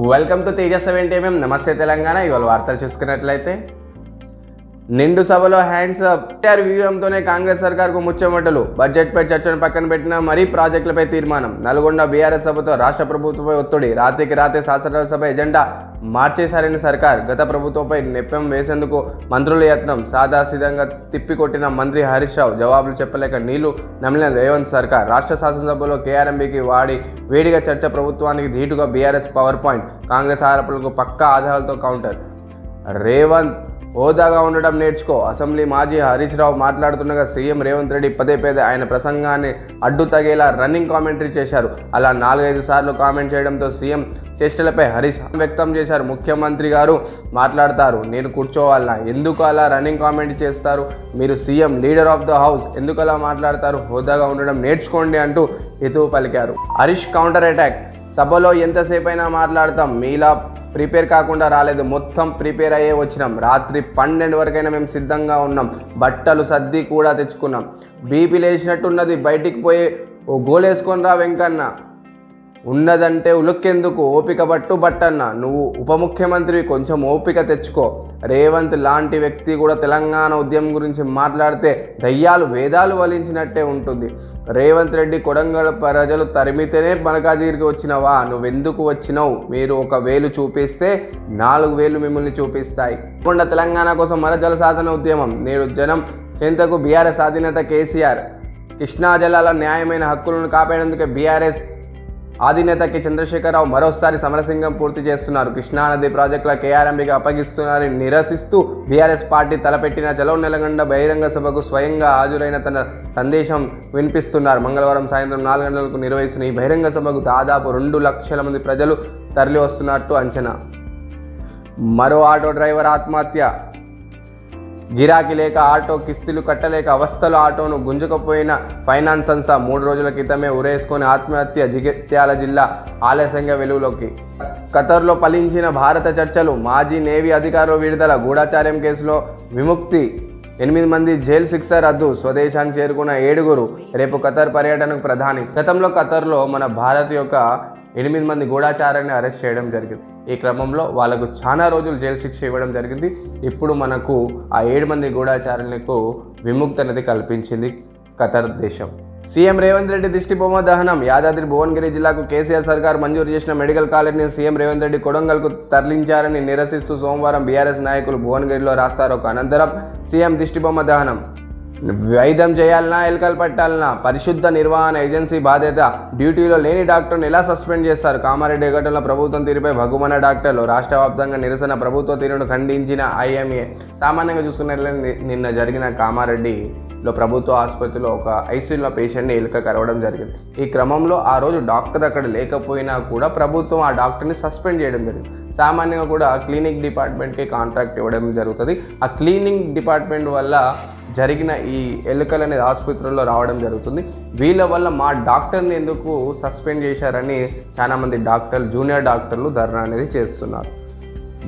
Welcome to Teja 70mm. నమస్తే తెలంగాణ. ఇవాళ వార్తలు చూసుకున్నట్లయితే నిండు సభలో హ్యాండ్స్ అప్ వ్యూహంతోనే కాంగ్రెస్ సర్కార్కు ముచ్చమటలు. బడ్జెట్పై చర్చను పక్కన పెట్టిన మరీ ప్రాజెక్టులపై తీర్మానం. నల్గొండ బీఆర్ఎస్ సభతో రాష్ట్ర ప్రభుత్వంపై ఒత్తిడి. రాత్రికి రాత్రి శాసనసభ ఎజెండా మార్చేశారని సర్కార్. గత ప్రభుత్వంపై నెప్పం వేసేందుకు మంత్రుల యత్నం. సాదాసీదంగా తిప్పికొట్టిన మంత్రి హరీష్ రావు. జవాబులు చెప్పలేక నీళ్లు నమిలిన రేవంత్ సర్కార్. రాష్ట్ర శాసనసభలో కేఆర్ఎంబీకి వేడిగా చర్చ. ప్రభుత్వానికి ధీటుగా బీఆర్ఎస్ పవర్ పాయింట్. కాంగ్రెస్ ఆరోపణలకు పక్కా ఆధారాలతో కౌంటర్. రేవంత్ హోదాగా ఉండడం నేర్చుకో. అసెంబ్లీ మాజీ హరీష్ రావు మాట్లాడుతుండగా సీఎం రేవంత్ రెడ్డి పదే ఆయన ప్రసంగాన్ని అడ్డు తగేలా రన్నింగ్ కామెంటరీ చేశారు. అలా 4-5 సార్లు కామెంట్ చేయడంతో సీఎం చేష్టలపై హరీష్ వ్యక్తం చేశారు. ముఖ్యమంత్రి గారు మాట్లాడతారు, నేను కూర్చోవాలన్నా? ఎందుకు అలా రన్నింగ్ కామెంట్ చేస్తారు? మీరు CM, leader of the house, ఎందుకు అలా మాట్లాడతారు? హోదాగా ఉండడం నేర్చుకోండి అంటూ హితవు పలికారు. Harish counter attack. సభలో ఎంతసేపైనా మాట్లాడతాం, మీలా ప్రిపేర్ కాకుండా రాలేదు, మొత్తం ప్రిపేర్ అయ్యే వచ్చినాం. రాత్రి 12 వరకైనా మేము సిద్ధంగా ఉన్నాం. బట్టలు సర్ది కూడా తెచ్చుకున్నాం. బీపీ లేచినట్టున్నది, బయటికి పోయి ఓ గోలేసుకొని రా వెంకన్న. ఉన్నదంటే ఉలుక్కెందుకు, ఓపిక బట్టన్న. నువ్వు ఉప ముఖ్యమంత్రి, కొంచెం ఓపిక తెచ్చుకో. రేవంత్ లాంటి వ్యక్తి కూడా తెలంగాణ ఉద్యమం గురించి మాట్లాడితే దయ్యాలు వేదాలు వలించినట్టే ఉంటుంది. రేవంత్ రెడ్డి కొడంగల్ ప్రజలు తరిమితేనే మల్కాజిగిరికి వచ్చినవా? నువ్వెందుకు వచ్చినావు? మీరు ఒక వేలు చూపిస్తే 4 వేలు మిమ్మల్ని చూపిస్తాయి. తెలంగాణ కోసం మర జల సాధన ఉద్యమం. నేడు జనం చెంతకు బీఆర్ఎస్ అధినేత కేసీఆర్. కృష్ణా జలాల న్యాయమైన హక్కులను కాపాడేందుకే బీఆర్ఎస్ అధినేతకి చంద్రశేఖరరావు మరోసారి సమరసింగం పూర్తి చేస్తున్నారు. కృష్ణానది ప్రాజెక్టుల కేఆర్ఎంబీకి అప్పగిస్తున్నారని నిరసిస్తూ బీఆర్ఎస్ పార్టీ తలపెట్టిన చలో నల్గొండ బహిరంగ సభకు స్వయంగా హాజరైన తన సందేశం వినిపిస్తున్నారు. మంగళవారం సాయంత్రం 4 గంటలకు నిర్వహిస్తున్న ఈ బహిరంగ సభకు దాదాపు 2 లక్షల మంది ప్రజలు తరలి వస్తున్నట్టు అంచనా. మరో ఆటో డ్రైవర్ ఆత్మహత్య. గిరాకీ లేక ఆటో కిస్తీలు కట్టలేక అవస్థలు ఆటోను గుంజుకపోయిన ఫైనాన్స్ సంస్థ 3 రోజుల క్రితమే ఉరేసుకొని ఆత్మహత్య. జగిత్యాల జిల్లా ఆలస్యంగా వెలుగులోకి. ఖతర్లో ఫలించిన భారత చర్చలు. మాజీ నేవీ అధికారులు విడుదల. గూఢచార్యం కేసులో విముక్తి. 8 మంది జైలు శిక్ష రద్దు. స్వదేశానికి చేరుకున్న 7గురు. రేపు ఖతర్ పర్యటనకు ప్రధాని. గతంలో ఖతర్లో మన భారత్ యొక్క 8 మంది గూఢచారాన్ని అరెస్ట్ చేయడం జరిగింది. ఈ క్రమంలో వాళ్ళకు చాలా రోజులు జైలు శిక్ష ఇవ్వడం జరిగింది. ఇప్పుడు మనకు ఆ 7 మంది గూఢచారులకు విముక్తి అనేది కల్పించింది ఖతర్ దేశం. సీఎం రేవంత్ రెడ్డి దిష్టిబొమ్మ దహనం. యాదాద్రి భువనగిరి జిల్లాకు కేసీఆర్ సర్కార్ మంజూరు చేసిన మెడికల్ కాలేజీని సీఎం రేవంత్ రెడ్డి కొడంగల్కు తరలించారని నిరసిస్తూ సోమవారం బీఆర్ఎస్ నాయకులు భువనగిరిలో రాస్తారోకో. అనంతరం సీఎం దిష్టిబొమ్మ దహనం. వైద్యం చేయాలన్నా, ఎలుకలు పట్టాలన్నా పరిశుద్ధ నిర్వహణ ఏజెన్సీ బాధ్యత. డ్యూటీలో లేని డాక్టర్ను ఎలా సస్పెండ్ చేస్తారు? కామారెడ్డి ఘటనలో ప్రభుత్వం తీరుపై భగ్గుమన్న డాక్టర్లు. రాష్ట్ర వ్యాప్తంగా నిరసన. ప్రభుత్వ తీరును ఖండించిన ఐఎంఏ. సామాన్యంగా చూసుకున్నట్లయితే నిన్న జరిగిన కామారెడ్డిలో ప్రభుత్వ ఆసుపత్రిలో ఒక ఐసీయూలో పేషెంట్ని ఎలుక కరవడం జరిగింది. ఈ క్రమంలో ఆ రోజు డాక్టర్ అక్కడ లేకపోయినా కూడా ప్రభుత్వం ఆ డాక్టర్ని సస్పెండ్ చేయడం జరిగింది. సామాన్యంగా కూడా క్లినిక్ డిపార్ట్మెంట్కి కాంట్రాక్ట్ ఇవ్వడం జరుగుతుంది. ఆ క్లీనింగ్ డిపార్ట్మెంట్ వల్ల జరిగిన ఈ ఎలుకలు అనేది ఆసుపత్రుల్లో రావడం జరుగుతుంది. వీళ్ళ వల్ల మా డాక్టర్ని ఎందుకు సస్పెండ్ చేశారని చాలామంది డాక్టర్లు, జూనియర్ డాక్టర్లు ధర్నా అనేది చేస్తున్నారు.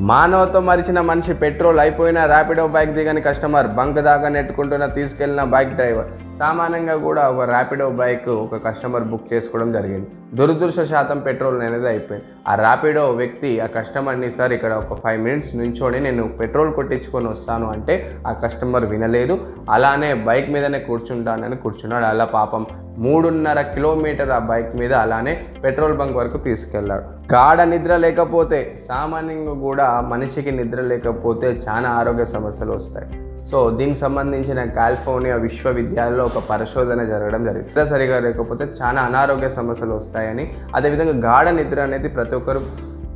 మానవతో మరిచిన మనిషి. పెట్రోల్ అయిపోయిన ర్యాపిడో బైక్ దిగని కస్టమర్. బంక్ దాకా నెట్టుకుంటున్న తీసుకెళ్లిన బైక్ డ్రైవర్. సామాన్యంగా కూడా ఒక ర్యాపిడో బైక్ ఒక కస్టమర్ బుక్ చేసుకోవడం జరిగింది. దురదృష్టశాతం పెట్రోల్ అనేది అయిపోయింది. ఆ ర్యాపిడో వ్యక్తి ఆ కస్టమర్ని, సార్ ఇక్కడ ఒక 5 మినిట్స్ నుంచోని నేను పెట్రోల్ కొట్టించుకొని వస్తాను అంటే ఆ కస్టమర్ వినలేదు. అలానే బైక్ మీదనే కూర్చుంటానని కూర్చున్నాడు. అలా పాపం 3.5 కిలోమీటర్ ఆ బైక్ మీద అలానే పెట్రోల్ బంక్ వరకు తీసుకెళ్లాడు. గాఢ నిద్ర లేకపోతే, సామాన్యంగా కూడా మనిషికి నిద్ర లేకపోతే చాలా ఆరోగ్య సమస్యలు వస్తాయి. సో దీనికి సంబంధించిన కాలిఫోర్నియా విశ్వవిద్యాలయంలో ఒక పరిశోధన జరగడం జరిగింది. నిద్ర సరిగా లేకపోతే చాలా అనారోగ్య సమస్యలు వస్తాయని, అదేవిధంగా గాఢ నిద్ర అనేది ప్రతి ఒక్కరు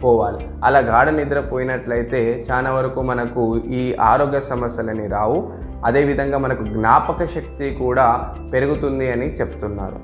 పోవాలి. అలా గాఢ నిద్ర పోయినట్లయితే చాలా వరకు మనకు ఈ ఆరోగ్య సమస్యలని రావు. అదేవిధంగా మనకు జ్ఞాపక శక్తి కూడా పెరుగుతుంది అని చెప్తున్నారు.